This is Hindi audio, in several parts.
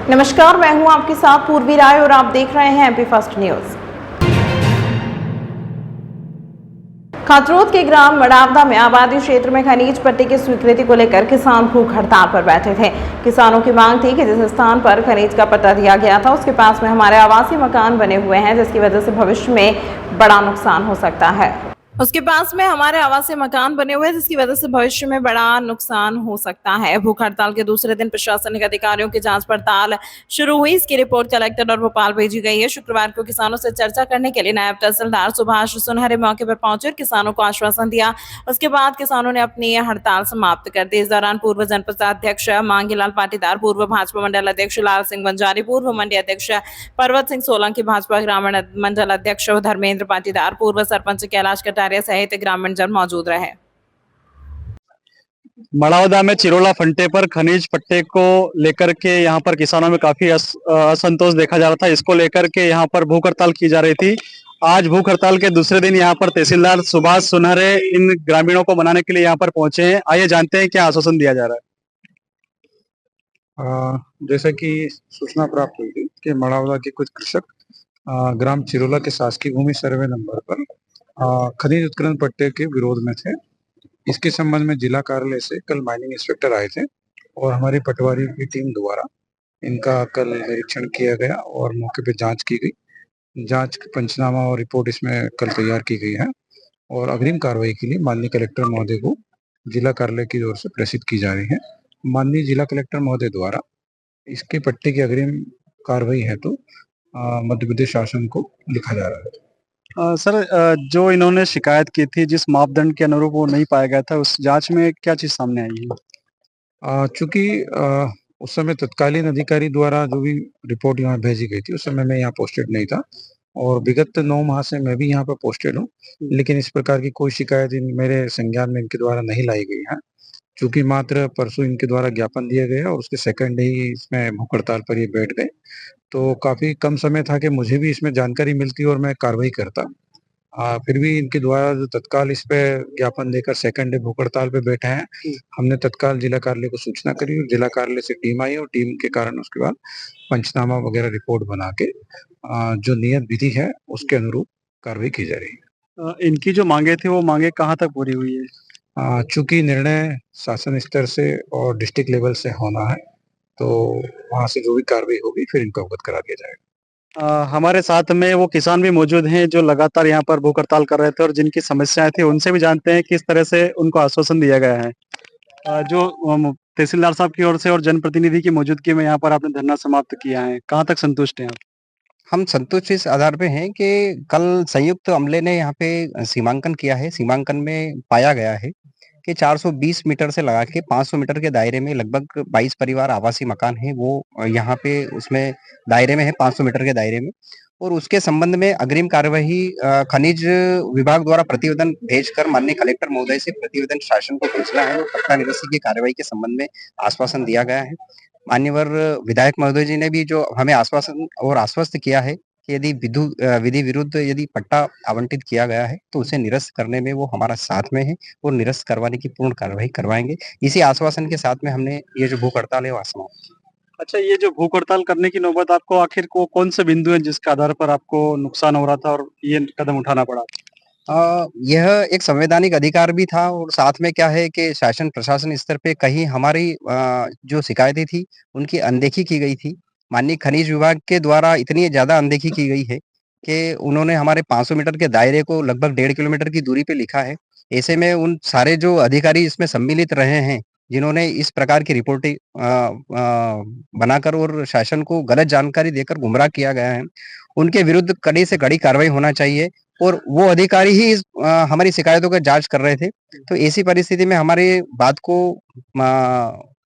नमस्कार, मैं हूं आपके साथ पूर्वी राय और आप देख रहे हैं एमपी फर्स्ट न्यूज। खातरोद के ग्राम मड़ावदा में आबादी क्षेत्र में खनिज पट्टी की स्वीकृति को लेकर किसान भूख हड़ताल पर बैठे थे। किसानों की मांग थी कि जिस स्थान पर खनिज का पट्टा दिया गया था उसके पास में हमारे आवासीय मकान बने हुए हैं, जिसकी वजह से भविष्य में बड़ा नुकसान हो सकता है। उसके पास में हमारे आवासीय मकान बने हुए हैं, जिसकी वजह से भविष्य में बड़ा नुकसान हो सकता है। भूख हड़ताल के दूसरे दिन प्रशासनिक अधिकारियों की जांच पड़ताल शुरू हुई। इसकी रिपोर्ट कलेक्टर और भोपाल भेजी गई है। शुक्रवार को किसानों से चर्चा करने के लिए नायब तहसीलदार सुभाष सुनहरे मौके पर पहुंचे और किसानों को आश्वासन दिया। उसके बाद किसानों ने अपनी हड़ताल समाप्त कर दी। इस दौरान पूर्व जनपदाध्यक्ष मांगीलाल पाटीदार, पूर्व भाजपा मंडल अध्यक्ष लाल सिंह बंजारी, पूर्व मंडी अध्यक्ष पर्वत सिंह सोलंकी, भाजपा ग्रामीण मंडल अध्यक्ष धर्मेंद्र पाटीदार, पूर्व सरपंच कैलाश कटारिया सहित ग्रामीण जन मौजूद रहे। मड़ावदा में चिरोला फंटे पर खनिज पट्टे को लेकर के यहाँ पर किसानों में काफी असंतोष देखा जा रहा था। इसको लेकर के यहाँ पर भूख हड़ताल की जा रही थी। आज भूख हड़ताल के दूसरे दिन यहाँ पर तहसीलदार सुभाष सुनहरे इन ग्रामीणों को मनाने के लिए यहाँ पर पहुंचे हैं। आइए जानते हैं क्या आश्वासन दिया जा रहा है। जैसा कि सूचना प्राप्त हुई थी कि मड़ावदा के कुछ कृषक ग्राम चिरोला के शासकीय भूमि सर्वे नंबर पर खनिज उत्खनन पट्टे के विरोध में थे। इसके संबंध में जिला कार्यालय से कल माइनिंग इंस्पेक्टर आए थे और हमारी पटवारी की टीम द्वारा इनका कल निरीक्षण किया गया और मौके पे जांच की गई। जांच पंचनामा और रिपोर्ट इसमें कल तैयार की गई है और अग्रिम कार्रवाई के लिए माननीय कलेक्टर महोदय को जिला कार्यालय की ओर से प्रेषित की जा रही है। माननीय जिला कलेक्टर महोदय द्वारा इसके पट्टे की अग्रिम कार्रवाई है तो मध्य प्रदेश शासन को लिखा जा रहा है। सर, जो इन्होंने शिकायत की थी, जिस मापदंड के अनुरूप वो नहीं पाया गया था, उस जांच में क्या चीज सामने आई है? चूंकि उस समय तत्कालीन अधिकारी द्वारा जो भी रिपोर्ट यहाँ भेजी गई थी उस समय मैं यहाँ पोस्टेड नहीं था और विगत 9 माह से मैं भी यहाँ पर पोस्टेड हूँ, लेकिन इस प्रकार की कोई शिकायत मेरे संज्ञान में इनके द्वारा नहीं लाई गई है। चूंकि मात्र परसों इनके द्वारा ज्ञापन दिया गया और उसके सेकंड ही इसमें भूख हड़ताल पर ये बैठ गए, तो काफी कम समय था कि मुझे भी इसमें जानकारी मिलती और मैं कार्रवाई करता। फिर भी इनके द्वारा जो तत्काल इस पे ज्ञापन देकर सेकंड डे भूख हड़ताल पे बैठे हैं, हमने तत्काल जिला कार्यालय को सूचना करी और जिला कार्यालय से टीम आई और टीम के कारण उसके बाद पंचनामा वगैरह रिपोर्ट बना के जो नियत विधि है उसके अनुरूप कार्रवाई की जा रही है। इनकी जो मांगे थी वो मांगे कहाँ तक पूरी हुई है? चूंकि निर्णय शासन स्तर से और डिस्ट्रिक्ट लेवल से होना है तो वहां से जो भी कार्रवाई होगी फिर इनको अवगत करा दिया जाएगा। हमारे साथ में वो किसान भी मौजूद हैं जो लगातार यहाँ पर भूख हड़ताल कर रहे थे और जिनकी समस्याएं थी, उनसे भी जानते हैं किस तरह से उनको आश्वासन दिया गया है। जो तहसीलदार साहब की ओर से और जनप्रतिनिधि की मौजूदगी में यहाँ पर आपने धरना समाप्त किया है, कहाँ तक संतुष्ट हैं आप? हम संतुष्ट इस आधार पे हैं कि कल संयुक्त अमले ने यहाँ पे सीमांकन किया है। सीमांकन में पाया गया है कि 420 मीटर से लगा के 500 मीटर के दायरे में लगभग 22 परिवार आवासीय मकान है, वो यहाँ पे उसमें दायरे में है, 500 मीटर के दायरे में। और उसके संबंध में अग्रिम कार्यवाही खनिज विभाग द्वारा प्रतिवेदन भेजकर माननीय कलेक्टर महोदय से प्रतिवेदन शासन को भेजना है और पट्टा निरस्ती की कार्यवाही के संबंध में आश्वासन दिया गया है। मान्यवर विधायक महोदय जी ने भी जो हमें आश्वासन और आश्वस्त किया है कि यदि विधि विरुद्ध यदि पट्टा आवंटित किया गया है तो उसे निरस्त करने में वो हमारा साथ में है और निरस्त करवाने की पूर्ण कार्यवाही करवाएंगे। इसी आश्वासन के साथ में हमने ये जो भूख हड़ताल है वह समाप्त की। अच्छा, ये जो भूख हड़ताल करने की नौबत आपको आखिर को कौन से बिंदु है जिसके आधार पर आपको नुकसान हो रहा था और ये कदम उठाना पड़ा? यह एक संवैधानिक अधिकार भी था और साथ में क्या है कि शासन प्रशासन स्तर पे कहीं हमारी जो शिकायतें थी उनकी अनदेखी की गई थी। माननीय खनिज विभाग के द्वारा इतनी ज्यादा अनदेखी की गई है कि उन्होंने हमारे 500 मीटर के दायरे को लगभग 1.5 किलोमीटर की दूरी पे लिखा है। ऐसे में उन सारे जो अधिकारी इसमें सम्मिलित रहे हैं, जिन्होंने इस प्रकार की रिपोर्टें बनाकर और शासन को गलत जानकारी देकर गुमराह किया गया है, उनके विरुद्ध कड़ी से कड़ी कार्रवाई होना चाहिए। और वो अधिकारी ही हमारी शिकायतों का जांच कर रहे थे, तो ऐसी परिस्थिति में हमारी बात को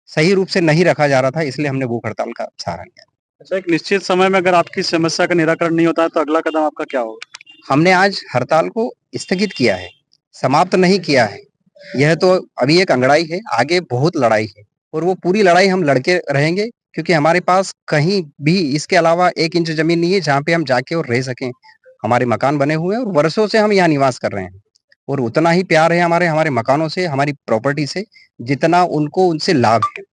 सही रूप से नहीं रखा जा रहा था, इसलिए हमने भूख हड़ताल का सहारा लिया। अच्छा, एक निश्चित समय में अगर आपकी समस्या का निराकरण नहीं होता है तो अगला कदम आपका क्या होगा? हमने आज हड़ताल को स्थगित किया है, समाप्त नहीं किया है। यह तो अभी एक अंगड़ाई है, आगे बहुत लड़ाई है और वो पूरी लड़ाई हम लड़के रहेंगे, क्योंकि हमारे पास कहीं भी इसके अलावा 1 इंच जमीन नहीं है जहाँ पे हम जाके और रह सकें। हमारे मकान बने हुए हैं और वर्षों से हम यहाँ निवास कर रहे हैं और उतना ही प्यार है हमारे मकानों से, हमारी प्रॉपर्टी से, जितना उनको उनसे लाभ है।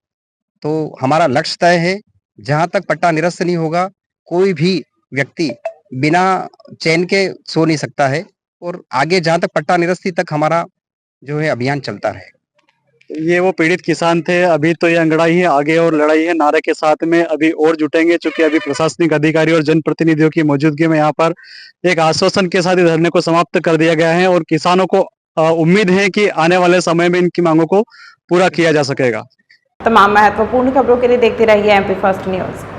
तो हमारा लक्ष्य तय है जहां तक पट्टा निरस्त नहीं होगा, कोई भी व्यक्ति बिना चैन के सो नहीं सकता है और आगे जहां तक पट्टा निरस्ती तक हमारा जो है अभियान चलता रहे। ये वो पीड़ित किसान थे। अभी तो ये अंगड़ाई है, आगे और लड़ाई है नारे के साथ में अभी और जुटेंगे, क्योंकि अभी प्रशासनिक अधिकारी और जनप्रतिनिधियों की मौजूदगी में यहाँ पर एक आश्वासन के साथ ही धरने को समाप्त कर दिया गया है और किसानों को उम्मीद है कि आने वाले समय में इनकी मांगों को पूरा किया जा सकेगा। तमाम महत्वपूर्ण खबरों के लिए देखते रहिए MP फर्स्ट न्यूज।